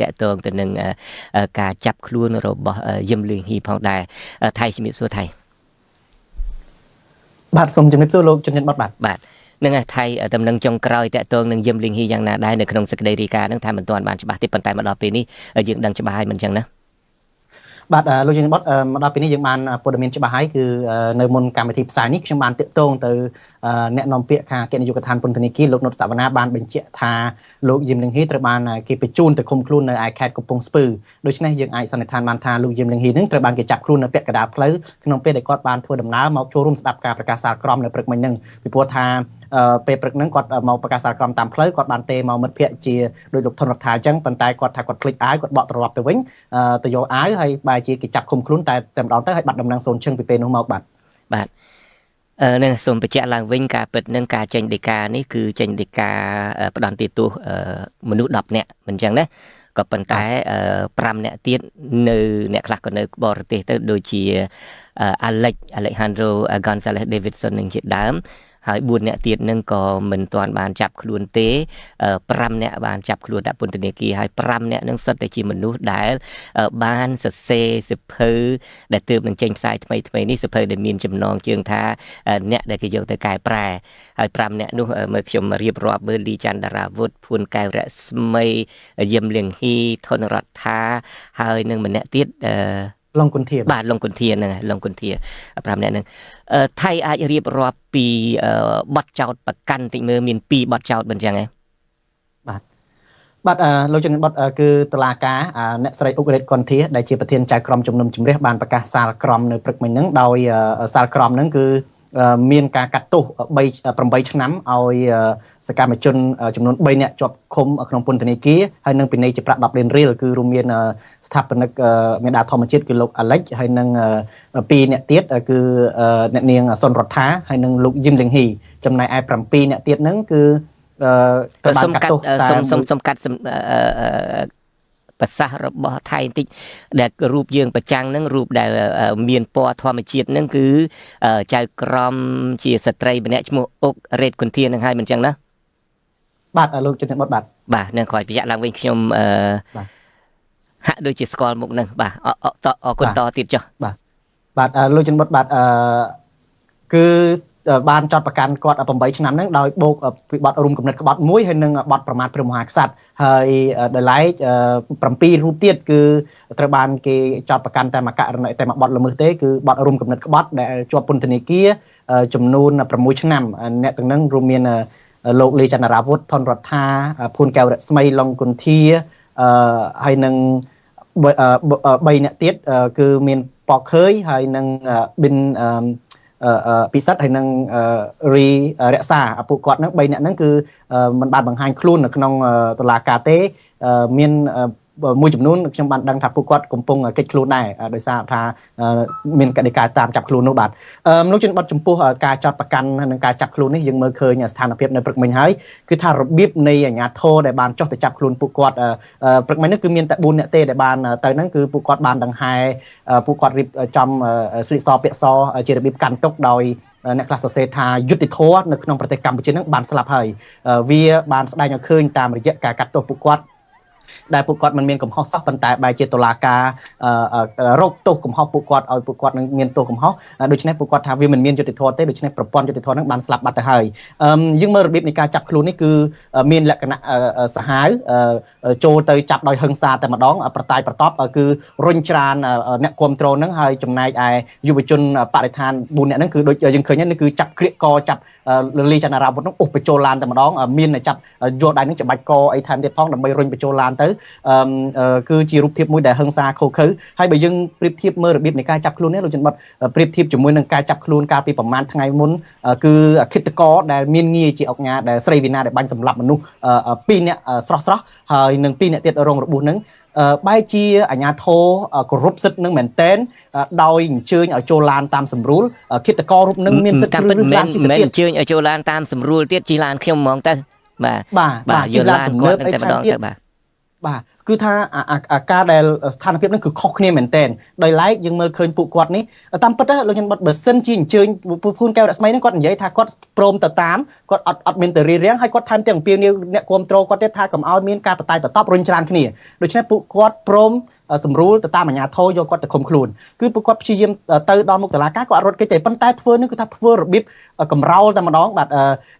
តកតងទៅនឹងការចាប់ខ្លួនរបស់យឹមលៀងហ៊ីផងដែរថៃជំរាបសួរថៃបាទសូមជំរាបសួរលោកជនជាតិបាត់បាទនឹងថៃតំណែងចុងក្រោយតកតងនឹងយឹមលៀងហ៊ីយ៉ាងណាដែរនៅក្នុងសេចក្តីរាយការណ៍ហ្នឹងថាមិនទាន់បានច្បាស់ទេប៉ុន្តែមកដល់ពេលនេះយើងដឹងច្បាស់ហើយមិនអញ្ចឹងណាបាទលោកជំនាញបតមកដល់ពេលនេះយើងបានព័ត៌មានច្បាស់ហើយគឺនៅមុនកម្មវិធីផ្សាយនេះខ្ញុំបានតាក់ទងទៅអ្នកនាំពាក្យខាងអគ្គនាយកដ្ឋានពន្ធនាគារលោកនុតសវណ្ណាបានបញ្ជាក់ថាលោកយឹមលៀងហ៊ីត្រូវបានគេបញ្ជូនទៅឃុំខ្លួននៅឯខេត្តកំពង់ស្ពឺដូច្នេះយើងអាចសន្និដ្ឋានបានថាលោកយឹមលៀងហ៊ីនឹងត្រូវបានគេចាប់ខ្លួននៅពាក់កណ្ដាលផ្លូវក្នុងពេលដែលគាត់បានធ្វើដំណើរមកចូលរួមស្ដាប់ការប្រកាសសាលក្រមនៅព្រឹកមិញហ្នឹងពីព្រោះថាពេលព្រឹកហ្នឹងគាត់មកប្រកាសសាលក្រមតាមផ្លូវគាត់បានទេមកមិត្តភ័ក្តិជាដោយលោកថនរដ្ឋាអញ្ចឹងប៉ុន្តែគាត់ថាគាត់ភ្លេចអាវគាត់បកត្រឡប់ទៅវិញទៅយកអាវហើយបែរជាគេចាប់ឃុំខ្លួនតែម្ដងទៅហើយបាត់ដំណឹងសូនឈឹងពីពេលនោះមកបាទនឹងសូមបញ្ជាក់ឡើងវិញការពិតនឹងការចេញដីកានេះគឺចេញដីកាផ្ដន្ទាទោសមនុស្ស10នាក់មិនអញ្ចឹងណាក៏ប៉ុន្តែ5នាក់ទៀតនៅអ្នកខ្លះក៏នៅបរទេសទៅដូចជាAlejandro Gonzalez Davidson នឹងជាដើមហើយ4នាក់ទៀតនឹងក៏មិនទាន់បានចាប់ខ្លួនទេ5នាក់បានចាប់ខ្លួនដាក់ពន្ធនាគារហើយ5នាក់នឹងសុទ្ធតែជាមនុស្សដែលបានសរសេរសិភៅដែលទើបនឹងចេញផ្សាយថ្មីនេះសិភៅដែលមានចំណងជើងថាអ្នកដែលគេយកទៅកែប្រែហើយ5នាក់នោះមើលខ្ញុំរៀបរាប់មើលលីច័ន្ទតារាវុធភួនកែវរស្មីយឹមលៀងហ៊ីថនរដ្ឋាហើយនឹងម្នាក់ទៀតលងគុនធាបាទលងគុនធាហ្នឹងលងគុនធា5នាក់ហ្នឹងថៃអាចរៀបរាប់ពីបទចោតប្រកាន់តិចមើលមាន2បទចោតមិនអញ្ចឹងហ៎បាទលោកជំនាញបតគឺតុលាការអ្នកស្រីអុករ៉េតកុនធាដែលជាប្រធានចៅក្រមជំនុំជម្រះបានប្រកាសសាលក្រមនៅព្រឹកមិញហ្នឹងដោយសាលក្រមហ្នឹងគឺមានការកាត់ទោស8ឆ្នាំឲ្យសកម្មជនចំនួន3នាក់ជាប់ឃុំក្នុងពន្ធនាគារហើយនឹងពិន័យជាប្រាក់10លានរៀលគឺរួមមានស្ថាបនិកមេដាធម្មជាតិគឺលោកអាឡិចហើយនឹង2នាក់ទៀតគឺអ្នកនាងសុនរដ្ឋាហើយនឹងលោកយឹមលៀងហ៊ីចំណែកឯ7នាក់ទៀតហ្នឹងគឺត្រូវបានកាត់ទោសសុំកាត់ប្រសាសន៍របស់ថៃបន្តិចដែលរូបយើងប្រចាំងហ្នឹងរូបដែលមានពណ៌ធម្មជាតិហ្នឹងគឺចៅក្រមជាស្ត្រីម្នាក់ឈ្មោះអុករ៉េតគុនធានឹងហើយមិនអញ្ចឹងណាបាទលោកជំនាញបតបាទនឹងក្រោយបញ្ជាក់ឡើងវិញខ្ញុំហាក់ដូចជាស្គាល់មុខហ្នឹងបាទអរគុណតទៀតចុះបាទលោកជំនាញបតគឺបានចោទប្រកាន់គាត់8ឆ្នាំហ្នឹងដោយបូកពីបទរួមគំនិតក្បត់មួយហើយនឹងបទប្រមាថព្រះមហាក្សត្រហើយដោយឡែក7រូបទៀតគឺត្រូវបានគេចោទប្រកាន់តែមួយករណីតែមួយបទល្មើសទេគឺបទរួមគំនិតក្បត់ដែលជាប់ពន្ធនាគារចំនួន6ឆ្នាំអ្នកទាំងហ្នឹងរួមមានលោកលីច័ន្ទរាវុធថនរដ្ឋាភួនកែវរស្មីឡុងគុនធាហើយនឹង3អ្នកទៀតគឺមានប៉កខើយហើយនឹងប៊ិនពិសិដ្ឋហើយនឹងរីរក្សាពួកគាត់ហ្នឹង3នាក់ហ្នឹងគឺมันបានបង្ហាញខ្លួននៅក្នុងតុលាការទេមានមួយចំនួនខ្ញុំបានដឹងថាពួកគាត់កំពុងកិច្ចខ្លួនដែរដោយសារថាមានកតិកាតាមចាប់ខ្លួននោះបាទលោកជំនាញបတ်ចំពោះការចោទប្រកាន់និងការចាប់ខ្លួននេះយើងមើលឃើញស្ថានភាពនៅព្រឹកមិញហើយគឺថារបៀបនៃអាជ្ញាធរដែលបានចុះទៅចាប់ខ្លួនពួកគាត់ព្រឹកមិញនេះគឺមានតែ4នាក់ទេដែលបានទៅហ្នឹងគឺពួកគាត់បានដង្ហែពួកគាត់រៀបចំស្លៀកសពាក់សជារបៀបកាន់ទុកដោយអ្នកខ្លះសរសេរថាយុទ្ធធរនៅក្នុងប្រទេសកម្ពុជាហ្នឹងបានស្លាប់ហើយវាបានស្ដែងឲ្យឃើញតាមរយៈការកាត់ទោសពួកគាត់ដែលពួកគាត់មិនមានកំហុសសោះប៉ុន្តែបែរជាតុលាការរកទោសកំហុសពួកគាត់ឲ្យពួកគាត់នឹងមានទោសកំហុសដូច្នេះពួកគាត់ថាវាមិនមានយុត្តិធម៌ទេដូច្នេះប្រព័ន្ធយុត្តិធម៌នឹងបានស្លាប់បាត់ទៅហើយយើងមើលរបៀបនៃការចាប់ខ្លួននេះគឺមានលក្ខណៈសាហាវចូលទៅចាប់ដោយហិង្សាតែម្ដងប្រតាយប្រតបគឺរុញច្រានអ្នកគ្រប់គ្រងហ្នឹងហើយចំណែកឯយុវជនបរិស្ថាន4នាក់ហ្នឹងគឺដូចយើងឃើញហ្នឹងគឺចាប់ក្រៀកកចាប់លីច័ន្ទរាវុធហ្នឹងអូសបញ្ចូលឡានតែម្ដងមានចាប់យកដៃហ្នឹងច្បាច់កអីថែមទៀតផងដើម្បីរុញបញ្ចូលឡានទៅគឺជារូបភាពមួយដែលហិង្សាខុសខើហើយបើយើងប្រៀបធៀបមើលរបៀបនៃការចាប់ខ្លួននេះលោកជនបတ်ប្រៀបធៀបជាមួយនឹងការចាប់ខ្លួនកាលពីប្រហែលថ្ងៃមុនគឺអឃាតករដែលមានងារជាអង្គការដែលស្រីវីណាដែលបាញ់សម្លាប់មនុស្ស2នាក់ស្រស់ហើយនឹង2នាក់ទៀតរងរបួសនឹងបែរជាអាជ្ញាធរគោរពសិទ្ធិនឹងមែនតែនដោយអញ្ជើញឲ្យចូលឡានតាមសម្រួលឃាតកររូបនឹងមានសិទ្ធិឬឡានជិះទៀតអញ្ជើញឲ្យចូលឡានតាមសម្រួលទៀតជិះឡានខ្ញុំហ្មងទៅបាទជិះឡានទំនើបអីតែម្ដងទៅបាទ គឺថាអាការដែលស្ថានភាពហ្នឹងគឺខុសគ្នាមែនទែនដោយឡែកយើងមើលឃើញពួកគាត់នេះតាមពិតលោកខ្ញុំបើសិនជាអញ្ជើញពូនកែវរស្មីហ្នឹងគាត់និយាយថាគាត់ព្រមទៅតាមគាត់អត់មានទៅរៀបរៀងហើយគាត់ថែមទាំងអំពាវនាវអ្នកគ្រប់គ្រងគាត់ទៀតថាកុំឲ្យមានការបតែបន្ទប់រុញច្រានគ្នាដូច្នេះពួកគាត់ព្រមសម្រួលទៅតាមអាជ្ញាធរយកគាត់ទៅឃុំខ្លួនគឺពួកគាត់ព្យាយាមទៅដល់មុខតុលាការគាត់អត់រត់គេទេប៉ុន្តែធ្វើនេះគឺថាធ្វើរបៀបកំរោលតែម្ដងបាទ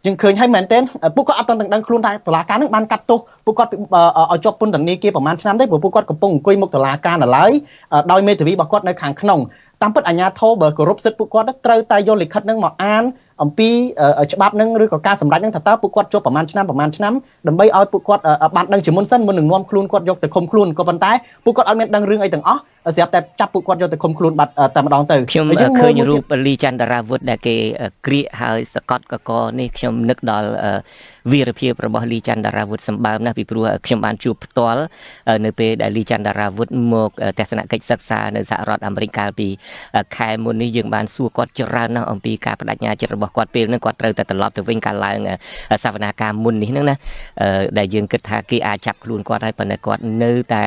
យើងឃើញហើយមែនទែនពួកគាត់អត់ទាំងដឹងខ្លួនថាតុលាការនឹងបានកាត់ទោសពួកគាត់ឲ្យជាប់ពន្ធនាគារប្រហែលឆ្នាំទេព្រោះពួកគាត់កំពុងអង្គុយមុខតុលាការនៅឡើយដោយមេធាវីរបស់គាត់នៅខាងក្នុងតាមពិតអាជ្ញាធរបើគោរពសិទ្ធិពួកគាត់ត្រូវតែយកលិខិតនឹងមកអានអំពីច្បាប់នឹងឬក៏ការសម្រេចនឹងថាតើពួកគាត់ជាប់ប្រហែលឆ្នាំដើម្បីឲ្យពួកគាត់បានដឹងជាមុនសិនមុននឹងនាំខ្លួនគាត់យកទៅឃុំខ្លួនក៏ប៉ុន្តែពួកគាត់អត់មានដឹងរឿងអីទាំងអស់ស្រាប់តែចាប់ពួកគាត់យកទៅឃុំខ្លួនបាត់តែម្ដងទៅខ្ញុំឃើញរូបលីចន្ទរាវុធដែលគេក្រៀកហើយសកត់កកនេះខ្ញុំនឹកដល់វីរភាពរបស់លីចន្ទរាវុធសម្បើមណាស់ពីព្រោះខ្ញុំបានជួបផ្ទាល់នៅពេលដែលលីចន្ទរាវុធមកទស្សនកិច្ចសិក្សានៅសហរដ្ឋអាមេរិកកាលពីខែមុននេះយើងបានសួរគាត់ច្រើនណាស់អំពីការបដិញ្ញាចិត្តរបស់គាត់ពេលហ្នឹងគាត់ត្រូវតែត្រឡប់ទៅវិញកាលឡើងសវនាការមុននេះហ្នឹងណាដែលយើងគិតថាគេអាចចាប់ខ្លួនគាត់ហើយប៉ុន្តែគាត់នៅតែ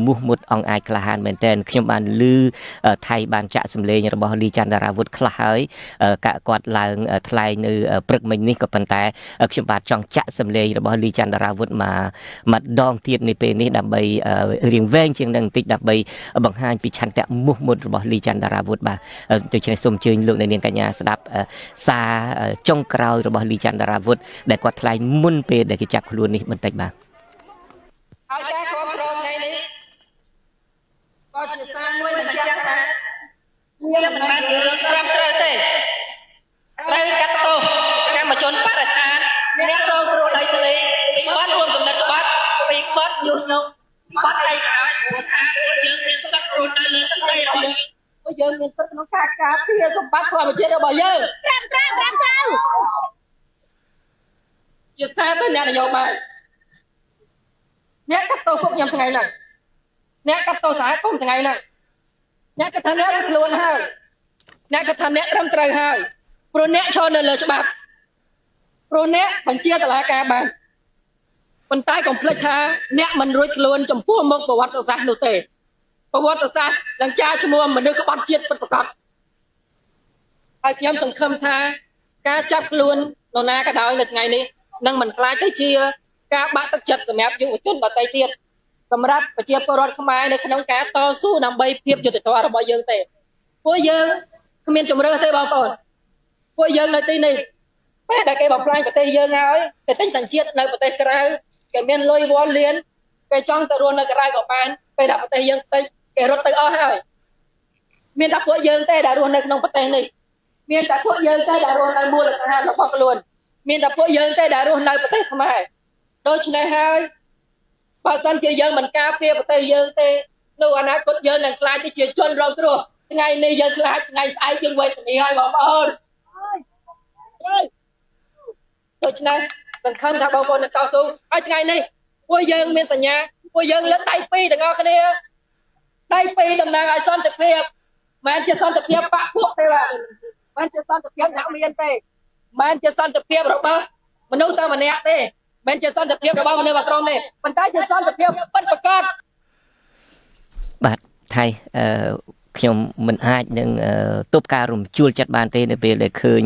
មោះមុតអង្អាចក្លាហានមែនទែនខ្ញុំបានឮថៃបានចាក់សម្លេងរបស់លីចន្ទរាវុធខ្លះហើយគាត់ឡើងថ្លែងនៅព្រឹកមិញនេះក៏ប៉ុន្តែខ្ញុំបាទចង់ចាក់សម្លេងរបស់លីចន្ទរាវុធមកដងទៀតនៅពេលនេះដើម្បីរៀងវែងជាងនឹងបន្តិចដើម្បីបង្ហាញពីឆន្ទៈមោះមុតរបស់លីចន្ទរាវុធបាទដូច្នេះសូមអញ្ជើញលោកអ្នកនាងកញ្ញាស្ដាប់សារចុងក្រោយរបស់លីចន្ទរាវុធដែលគាត់ថ្លែងមុនពេលដែលគេចាប់ខ្លួននេះបន្តិចបាទហើយការគ្រប់គ្រងថ្ងៃនេះក៏ជាសារមួយបញ្ជាក់ថាវាមិនមែនជារឿងត្រឹមត្រូវទេត្រូវកាត់ទោសសកម្មជនបរិស្ថានអ្នករងគ្រោះដីធ្លីពីបទរួមគំនិតក្បត់ពីបទញុះញង់បទអីក៏ដោយព្រោះថាពួកយើងមានសិទ្ធិរស់នៅលើទឹកដីរបស់យើងពួកយើងមានសិទ្ធិក្នុងការការពារសម្បត្តិធម្មជាតិរបស់យើងត្រឹមត្រូវជាសារទៅអ្នកនយោបាយអ្នកកាត់ទោសពួកខ្ញុំថ្ងៃហ្នឹងអ្នកកាត់ទោសសហគមន៍ថ្ងៃហ្នឹងអ្នកកាត់ថាអ្នករួចខ្លួនហើយអ្នកកាត់ថាអ្នកត្រឹមត្រូវហើយព្រោះអ្នកឈរនៅលើច្បាប់ព្រោះអ្នកបញ្ជាតុលាការបានប៉ុន្តែកុំភ្លេចថាអ្នកមិនរួចខ្លួនចំពោះមុខប្រវត្តិសាស្ត្រនោះទេប្រវត្តិសាស្ត្រនឹងចាឈ្មោះមនុស្សក្បត់ជាតិពិតប្រាកដហើយខ្ញុំសង្ឃឹមថាការចាប់ខ្លួននរណាក៏ដោយនៅថ្ងៃនេះនឹងមិនខ្លាចទៅជាការបាក់ទឹកចិត្តសម្រាប់យុវជនដទៃទៀតសម្រាប់ប្រជាពលរដ្ឋខ្មែរនៅក្នុងការតស៊ូដើម្បីភាពយុត្តិធម៌របស់យើងទេពួកយើងគ្មានជំរឿទេបងប្អូនពួកយើងនៅទីនេះពេលដែលគេបំផ្លាញប្រទេសយើងហើយគេទិញសញ្ជាតិនៅប្រទេសក្រៅគេមានលុយវល់លៀនគេចង់ទៅរស់នៅក្រៅក៏បានពេលដែលប្រទេសយើងតិចគេរត់ទៅអស់ហើយមានតែពួកយើងទេដែលរស់នៅក្នុងប្រទេសនេះមានតែពួកយើងទេដែលរស់នៅមូលដ្ឋានរបស់ខ្លួនមានតែពួកយើងទេដែលរស់នៅប្រទេសខ្មែរដូច្នេះហើយបើសិនជាយើងមិនការពារប្រទេសយើងទេនៅអនាគតយើងនឹងខ្លាចទៅជាជនរងគ្រោះថ្ងៃនេះយើងខ្លាចថ្ងៃស្អែកយើងវេទនាហើយបងប្អូនដូច្នេះសង្ឃឹមថាបងប្អូននឹងតស៊ូហើយថ្ងៃនេះពួកយើងមានសញ្ញាពួកយើងលើកដៃពីរទាំងអស់គ្នាដៃពីរតំណាងឲ្យសន្តិភាពមិនជាសន្តិភាពបកពួកទេបាទមិនជាសន្តិភាពអ្នកមានទេមិនជាសន្តិភាពរបស់មនុស្សតែម្នាក់ទេមិនជាសន្តិភាពរបស់មនុស្សមួយក្រុមទេប៉ុន្តែជាសន្តិភាពពិតប្រាកដបាទថៃខ្ញុំមិនអាចនឹងទប់ការរំជួលចិត្តបានទេនៅពេលដែលឃើញ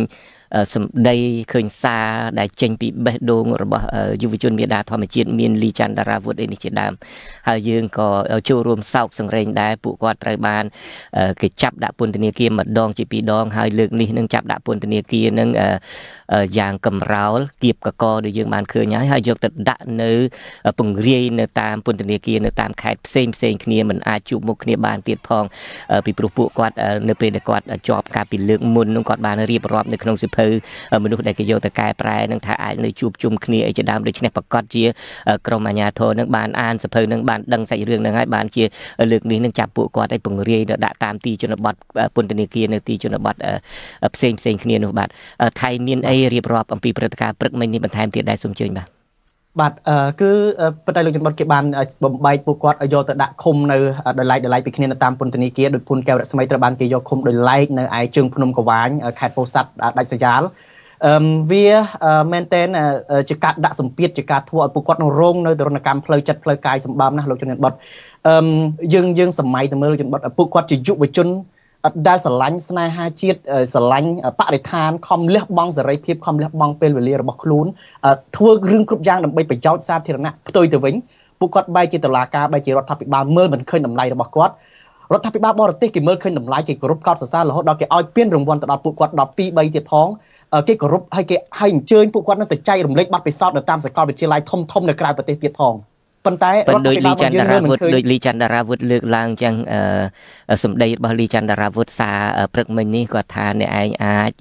សម្ដីឃើញសារដែលចេញពីបេះដូងរបស់យុវជនមេដាធម្មជាតិមានលីចន្ទរាវុធនេះជាដើមហើយយើងក៏ចូលរួមសោកសង្រេងដែរពួកគាត់ត្រូវបានគេចាប់ដាក់ពន្ធនាគារម្ដងជាពីរដងហើយលើកនេះនឹងចាប់ដាក់ពន្ធនាគារនឹងយ៉ាងកំរោលគៀបកកដែលយើងបានឃើញហើយយកទៅដាក់នៅពង្រាយនៅតាមពន្ធនាគារនៅតាមខេត្តផ្សេងគ្នាមិនអាចជួបមុខគ្នាបានទៀតផងពីព្រោះពួកគាត់នៅពេលដែលគាត់ជាប់ការពីលើកមុននឹងគាត់បានរៀបរាប់នៅក្នុងសិភៅមនុស្សដែលគេយកទៅកែប្រែនឹងថាអាចនៅជួបជុំគ្នាអីជាដើមដូច្នេះប្រកាសជាក្រុមអាជ្ញាធរនឹងបានអានសិភៅនឹងបានដឹងសាច់រឿងនឹងហើយបានជាលើកនេះនឹងចាប់ពួកគាត់ឲ្យពង្រាយដាក់តាមទីជនបទពន្ធនាគារនៅទីជនបទផ្សេងគ្នានោះបាទថៃមានអីរៀបរាប់អំពីព្រឹត្តិការណ៍ព្រឹកមិញនេះបន្ថែមទៀតដែរសូមអញ្ជើញបាទគឺប៉ុន្តែលោកជនបទគេបានបំបែកពួកគាត់យកទៅដាក់ឃុំនៅដោយឡែកពីគ្នានៅតាមពន្ធនាគារដោយពូនកែវរស្មីត្រូវបានគេយកឃុំដោយឡែកនៅឯជើងភ្នំកវាញខេត្តពោធិ៍សាត់ដាច់ស្រយាល វាមែនតែនជាការដាក់សម្ពាធជាការធ្វើឲ្យពួកគាត់នឹងរងនៅទរណកម្មផ្លូវចិត្តផ្លូវកាយសម្បំណាស់លោកជំនាញបុតយើងសម័យទៅមើលលោកជំនាញបុតពួកគាត់ជាយុវជនដែលស្រឡាញ់ស្នេហាជាតិស្រឡាញ់បរិស្ថានខំលះបង់សេរីភាពខំលះបង់ពេលវេលារបស់ខ្លួនធ្វើរឿងគ្រប់យ៉ាងដើម្បីប្រយោជន៍សាធារណៈផ្ទុយទៅវិញពួកគាត់បែរជាតុលាការបែរជារដ្ឋាភិបាលមើលមិនឃើញតម្លៃរបស់គាត់រដ្ឋាភិបាលបរទេសគេមើលឃើញតម្លៃគេគោរពកោតសរសើររហូតដល់គេឲ្យពានរង្វាន់ទៅដល់ពួកគាត់12 3ទៀតផងគេគោរពហើយគេឲ្យអញ្ជើញពួកគាត់នឹងទៅចែករំលែកបទពិសោធន៍នៅតាមសាកលវិទ្យាល័យធំៗនៅក្រៅប្រទេសទៀតផងប៉ុន្តែរដ្ឋាភិបាលរបស់យើងមើលមិនឃើញដូចលីចន្ទរាវុធលើកឡើងចឹងសម្ដីរបស់លីចន្ទរាវុធសារព្រឹកមិញនេះគាត់ថាអ្នកឯងអាច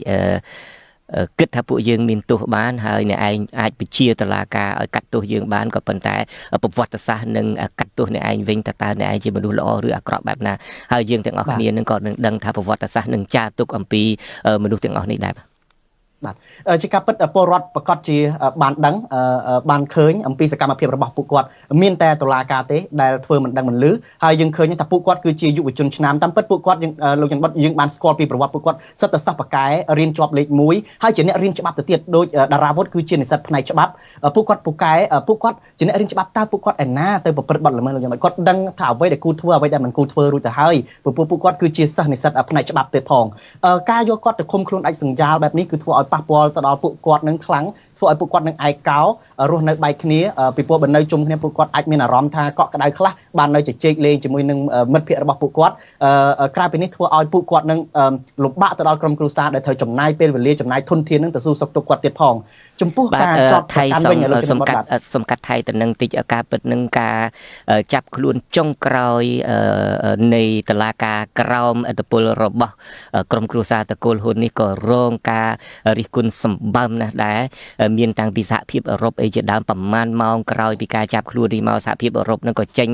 គិតថាពួកយើងមានទោសបានហើយអ្នកឯងអាចបញ្ជាតុលាការឲ្យកាត់ទោសយើងបានក៏ប៉ុន្តែប្រវត្តិសាស្ត្រនឹងកាត់ទោសអ្នកឯងវិញតើអ្នកឯងជាមនុស្សល្អឬអាក្រក់បែបណាហើយយើងទាំងអស់គ្នានឹងក៏នឹងដឹងថាប្រវត្តិសាស្ត្រនឹងចារទុកអំពីមនុស្សទាំងអស់នេះដែរបាទជាការពិតពលរដ្ឋប្រកាសជាបានដឹងបានឃើញអំពីសកម្មភាពរបស់ពួកគាត់មានតែតុលាការទេដែលធ្វើមិនដឹងមិនលឺហើយយើងឃើញថាពួកគាត់គឺជាយុវជនឆ្នាំតាមពិតពួកគាត់លោកច័ន្ទបុតយើងបានស្គាល់ពីប្រវត្តិពួកគាត់សិតតែសិស្សបកែរៀនជាប់លេខ1ហើយជាអ្នករៀនច្បាប់ទៅទៀតដោយតារាវុធគឺជានិស្សិតផ្នែកច្បាប់ពួកគាត់ពូកែពួកគាត់ជាអ្នករៀនច្បាប់តើពួកគាត់ឯណាទៅប្រព្រឹត្តបទល្មើសលោកច័ន្ទបុតគាត់ដឹងថាអ្វីដែលគូធ្វើអ្វីដែលមិនគូធ្វើរួចទៅហើយពួកគាត់គឺជាសិស្សនិស្សិតផ្នែកច្បាប់ទៀតផងការយកគាត់ទៅឃុំខ្លួនឯកសង្យាលបែបនេះគឺធ្វើឲ្យប៉ះពាល់ទៅដល់ពួកគាត់នឹងខ្លាំងធ្វើឲ្យពួកគាត់នឹងឯកោរស់នៅបែកគ្នាពីព្រោះបើនៅជុំគ្នាពួកគាត់អាចមានអារម្មណ៍ថាកក់ក្ដៅខ្លះបាននៅជជែកលេងជាមួយនឹងមិត្តភ័ក្តិរបស់ពួកគាត់ក្រៅពីនេះធ្វើឲ្យពួកគាត់នឹងលំបាកទៅដល់ក្រុមគ្រួសារដែលត្រូវចំណាយពេលវេលាចំណាយធនធាននឹងទៅសួរសុខទុក្ខគាត់ទៀតផងចំពោះការចោទប្រកាន់វិញសំកាត់ថៃទៅនឹងតិចការពិតនឹងការចាប់ខ្លួនចុងក្រោយនៃតុលាការក្រោមឥទ្ធិពលរបស់ក្រុមគ្រួសារតកូលហ៊ុននេះក៏រងការរិះគន់សម្បើមណាស់ដែរមានតាំងពីសហភាពអឺរ៉ុបអីជាដើមប្រមាណម៉ោងក្រោយពីការចាប់ខ្លួននេះមកសហភាពអឺរ៉ុបនឹងក៏ចេញ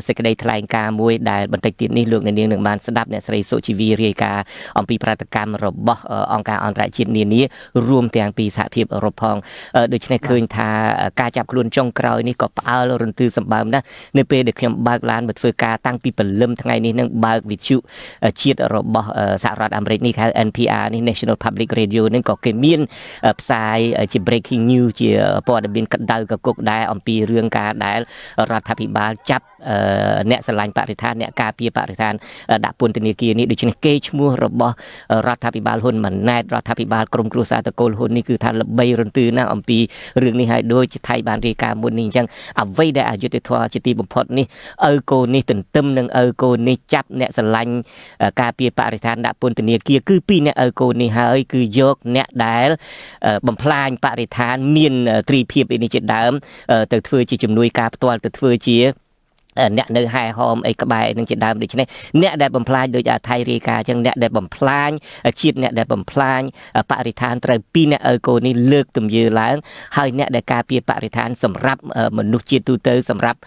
សេចក្តីថ្លែងការណ៍មួយដែលបន្តិចទៀតនេះលោកអ្នកនាងនឹងបានស្ដាប់អ្នកស្រីសុជីវីរាយការណ៍អំពីប្រតិកម្មរបស់អង្គការអន្តរជាតិនានារួមទាំងពីសហភាពអឺរ៉ុបផងដូច្នេះឃើញថាការចាប់ខ្លួនចុងក្រោយនេះក៏ផ្អើលរន្ទឺសម្បើមណាស់នៅពេលដែលខ្ញុំបើកឡានមកធ្វើការតាំងពីព្រលឹមថ្ងៃនេះនឹងបើកវិទ្យុជាតិរបស់សហរដ្ឋអាមេរិកនេះហៅ NPR នេះ National Public Radio នឹងក៏គេមានផ្សាយជា breaking news ជាព័ត៌មានកដៅកគុកដែរអំពីរឿងការដែលរដ្ឋាភិបាលចាប់អ្នកស្រឡាញ់បរិស្ថានអ្នកការពារបរិស្ថានដាក់ពន្ធនាគារនេះដូច្នេះគេឈ្មោះរបស់រដ្ឋាភិបាលហ៊ុនម៉ាណែតរដ្ឋាភិបាលក្រុមគ្រួសារតកូលហ៊ុននេះគឺថាល្បីរន្ទឺណាស់អំពីរឿងនេះហើយដូចជាថៃបានរាយការណ៍មុននេះអញ្ចឹងអ្វីដែលអយុត្តិធម៌ជាទីបំផុតនេះឪកូននេះទន្ទឹមនឹងឪកូននេះចាប់អ្នកស្រឡាញ់ការពារបរិស្ថានដាក់ពន្ធនាគារគឺពីអ្នកឪកូននេះហើយគឺយកអ្នកដែលបំផ្លាញបរិស្ថានមានត្រីភាពនេះជាដើមទៅធ្វើជាជំនួយការផ្ទាល់ទៅធ្វើជាអ្នកនៅហែហោមអីក្បែរនឹងជាដើមដូច្នេះអ្នកដែលបំផ្លាញដោយថៃរាយការណ៍អញ្ចឹងអ្នកដែលបំផ្លាញជាតិអ្នកដែលបំផ្លាញបរិស្ថានត្រូវពីអ្នកឪកូននេះលើកទម្យើឡើងហើយអ្នកដែលការពារបរិស្ថានសម្រាប់មនុស្សជាតិទូទៅសម្រាប់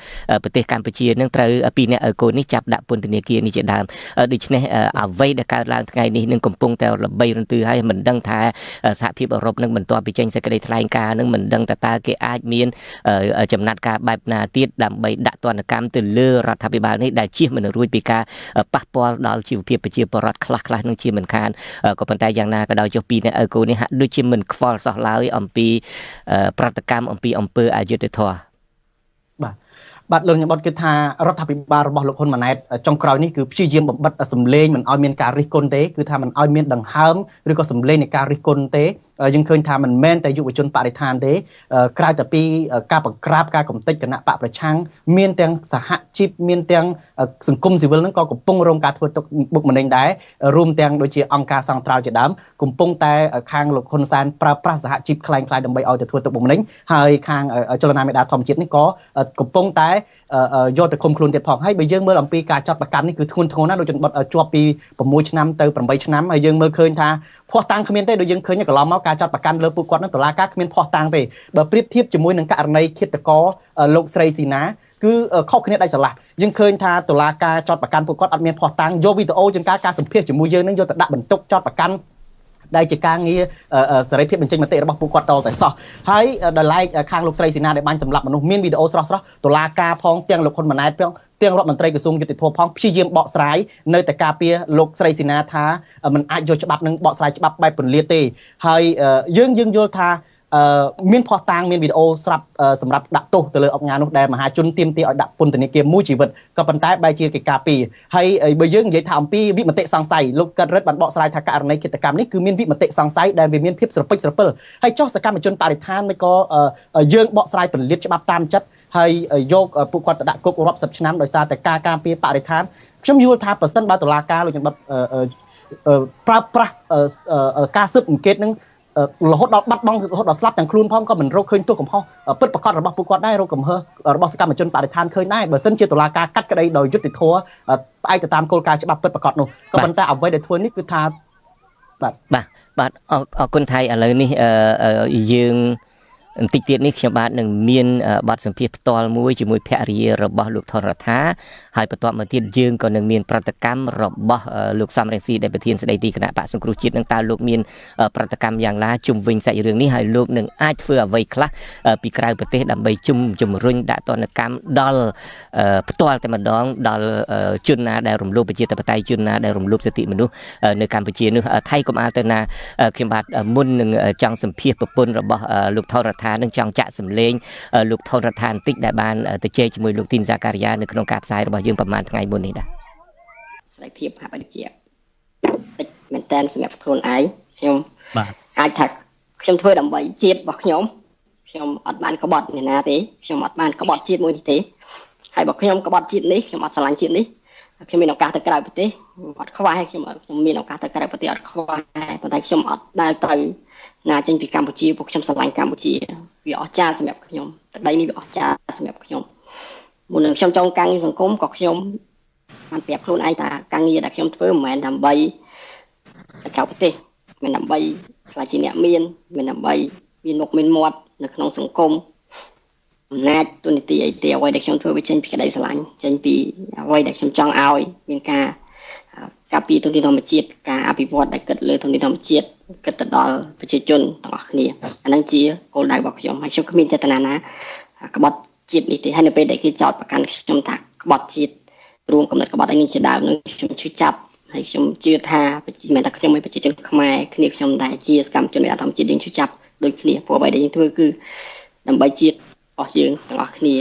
ប្រទេសកម្ពុជានឹងត្រូវពីអ្នកឪកូននេះចាប់ដាក់ពន្ធនាគារនេះជាដើមដូច្នេះអ្វីដែលកើតឡើងថ្ងៃនេះនឹងកំពុងតែល្បីរន្ទឺហើយមិនដឹងថាសហភាពអឺរ៉ុបនឹងបន្ទាប់ពីចេញសេចក្តីថ្លែងការណ៍នឹងមិនដឹងតើគេអាចមានចំណាត់ការបែបណាទៀតដើម្បីដាក់ទណ្ឌកម្មទៅលើរដ្ឋាភិបាលនេះដែលជៀសមិនរួចពីការប៉ះពាល់ដល់ជីវភាពប្រជាពលរដ្ឋខ្លះនឹងជាមិនខានក៏ប៉ុន្តែយ៉ាងណាក៏ដោយចុះពីអ្នកឪកូននេះហាក់ដូចជាមិនខ្វល់សោះឡើយអំពីប្រតិកម្មអំពីអំពើអយុត្តិធម៌បាទលោកញ៉ាំបតគឺថារដ្ឋាភិបាលរបស់លោកហ៊ុនម៉ាណែតចុងក្រោយនេះគឺព្យាយាមបំបិតសម្លេងមិនឲ្យមានការរិះគន់ទេគឺថាមិនឲ្យមានដង្ហើមឬក៏សម្លេងនៃការរិះគន់ទេយើងឃើញថាមិនមែនតែយុវជនបរិស្ថានទេក្រៅតែពីការបង្ក្រាបការកំទេចគណៈបកប្រឆាំងមានទាំងសហជីពមានទាំងសង្គមស៊ីវិលហ្នឹងក៏កំពុងរងការធ្វើទុកបុកម្នេញដែររួមទាំងដូចជាអង្គការសង្ត្រាល់ជាដើមកំពុងតែខាងលោកហ៊ុនសែនប្រើប្រាស់សហជីពคล้ายៗដើម្បីឲ្យទៅធ្វើទុកបុកម្នេញហើយខាងចលនាមេដាធម្មជាតិនេះក៏កំពុងតែយកទៅឃុំខ្លួនទៀតផងហើយបើយើងមើលអំពីការចាត់ប្រកាន់នេះគឺធ្ងន់ធ្ងរណាស់លោកជនបុតជាប់ពី6ឆ្នាំទៅ8ឆ្នាំហើយយើងមើលឃើញថាភ័ស្តុតាងគ្មានទេដូចយើងឃើញកន្លងមកការចាត់ប្រកាន់លើពួកគាត់នឹងតុលាការគ្មានភ័ស្តុតាងទេបើប្រៀបធៀបជាមួយនឹងករណីឃាតករលោកស្រីស៊ីណាគឺខុសគ្នាដាច់ស្រឡះយើងឃើញថាតុលាការចាត់ប្រកាន់ពួកគាត់អត់មានភ័ស្តុតាងយកវីដេអូចង្ការការសម្ភាសជាមួយយើងនឹងយកទៅដាក់បន្ទុកចាត់ប្រកាន់ ដែលជាការងារសេរីភាពបញ្ចេញមតិរបស់ពួកគាត់តតែសោះហើយដល់ឡែកខាងលោកស្រីស៊ីណាដែលបានសម្លាប់មនុស្សមានវីដេអូស្រស់ៗតុលាការផងទាំងលោកហ៊ុនម៉ាណែតផងទាំងរដ្ឋមន្ត្រីក្រសួងយុតិធម៌ផងព្យាយាមបកស្រាយនៅតែការពារលោកស្រីស៊ីណាថាมันអាចយកច្បាប់នឹងបកស្រាយច្បាប់បែបពន្លាតទេហើយយើងយល់ថាមានផុសតាងមានវីដេអូសម្រាប់ដាក់ទោសទៅលើអង្គការនោះដែលមហាជនទាមទារឲ្យដាក់ពន្ធនាគារមួយជីវិតក៏ប៉ុន្តែបែរជាគេការពារហើយបើយើងនិយាយថាអំពីវិមតិសង្ស័យលោកកើតរិទ្ធបានបកស្រាយថាករណីឃាតកម្មនេះគឺមានវិមតិសង្ស័យដែលវាមានភាពស្រពេចស្រពិលហើយចុះសកម្មជនបរិស្ថានមិនក៏យើងបកស្រាយពន្លាតច្បាប់តាមចិត្តហើយយកពួកគាត់ទៅដាក់គុករាប់សិបឆ្នាំដោយសារតែការពារបរិស្ថានខ្ញុំយល់ថាប្រសិនបើតុលាការលោកខ្ញុំបាត់ប្រើប្រាស់ការស៊ើបអង្កេតនឹងរហូតដល់បាត់បង់រហូតដល់ស្លាប់ទាំងខ្លួនផងក៏មិនរកឃើញទោសកំហុសពិតប្រាកដរបស់ពួកគាត់ដែររកកំហុសរបស់សកម្មជនបរិស្ថានឃើញដែរបើសិនជាតុលាការកាត់ក្តីដោយយុត្តិធម៌ផ្អែកទៅតាមគោលការណ៍ច្បាប់ពិតប្រាកដនោះក៏ប៉ុន្តែអ្វីដែលធ្វើនេះគឺថាបាទអរគុណថៃឥឡូវនេះយើងបន្តិចទៀតនេះខ្ញុំបាទនឹងមានបទសម្ភាសន៍ផ្ទាល់មួយជាមួយភរិយារបស់លោកថនរដ្ឋាហើយបន្ទាប់មកទៀតយើងក៏នឹងមានប្រតិកម្មរបស់លោកសំរងស៊ីដែលប្រធានស្ដីទីគណៈបក្សសង្គ្រោះជាតិនឹងតើលោកមានប្រតិកម្មយ៉ាងណាជុំវិញសាច់រឿងនេះហើយលោកនឹងអាចធ្វើអ្វីខ្លះពីក្រៅប្រទេសដើម្បីជំរុញដាក់ទណ្ឌកម្មដល់ផ្ទាល់តែម្ដងដល់ជនណាដែលរំលោភប្រជាធិបតេយ្យជនណាដែលរំលោភសិទ្ធិមនុស្សនៅកម្ពុជានោះថៃកុំអាលទៅណាខ្ញុំបាទមុននឹងចង់សម្ភាសន៍ប្រពន្ធរបស់លោកថនរដ្ឋានឹងចង់ចាក់សម្លេងលោកថនរដ្ឋាបន្តិចដែលបានទៅជែកជាមួយលោកទីនសាការីយ៉ានៅក្នុងការផ្សាយរបស់យើងប្រហែលថ្ងៃមុននេះដែរស្ដីភាពហាក់បីជាតិចមែនតើសម្រាប់ខ្លួនឯងខ្ញុំបាទអាចថាខ្ញុំធ្វើដើម្បីជាតិរបស់ខ្ញុំអត់បានក្បត់អ្នកណាទេខ្ញុំអត់បានក្បត់ជាតិមួយនេះទេហើយបើខ្ញុំក្បត់ជាតិនេះខ្ញុំអត់ស្រឡាញ់ជាតិនេះខ្ញុំមានឱកាសទៅក្រៅប្រទេសអត់ខ្វះខ្ញុំមានឱកាសទៅក្រៅប្រទេសអត់ខ្វះប៉ុន្តែខ្ញុំអត់ដែលទៅណាចេញពីកម្ពុជាពួកខ្ញុំស្រឡាញ់កម្ពុជាវាអស្ចារ្យសម្រាប់ខ្ញុំទឹកដីនេះវាអស្ចារ្យសម្រាប់ខ្ញុំមុននឹងខ្ញុំចង់ការងារសង្គមក៏ខ្ញុំបានប្រាប់ខ្លួនឯងថាការងារដែលខ្ញុំធ្វើមិនមែនដើម្បីក្រៅប្រទេសមិនដើម្បីខ្លាចជាអ្នកមានមិនដើម្បីមានមុខមានមាត់នៅក្នុងសង្គមអំណាចទូនីតិអីទេអ្វីដែលខ្ញុំធ្វើវាចេញពីក្តីស្រឡាញ់ចេញពីអ្វីដែលខ្ញុំចង់ឲ្យមានការការពារធនធានធម្មជាតិការអភិវឌ្ឍដែលគិតលើធនធានធម្មជាតិគិតទៅដល់ប្រជាជនទាំងអស់គ្នាអានឹងជាគោលដៅរបស់ខ្ញុំហើយខ្ញុំគ្មានចេតនាណាក្បត់ជាតិនេះទេហើយនៅពេលដែលគេចោទប្រកាន់ខ្ញុំថាក្បត់ជាតិរួមកំណត់ក្បត់អីនេះជាដើមនឹងខ្ញុំជឿចាប់ហើយខ្ញុំជឿថាមិនតែខ្ញុំឯងប្រជាជនខ្មែរគ្នាខ្ញុំដែរជាសកម្មជននៃធម្មជាតិយើងជឿចាប់ដូចគ្នាព្រោះអ្វីដែលយើងធ្វើគឺដើម្បីជាតិរបស់យើងទាំងអស់គ្នា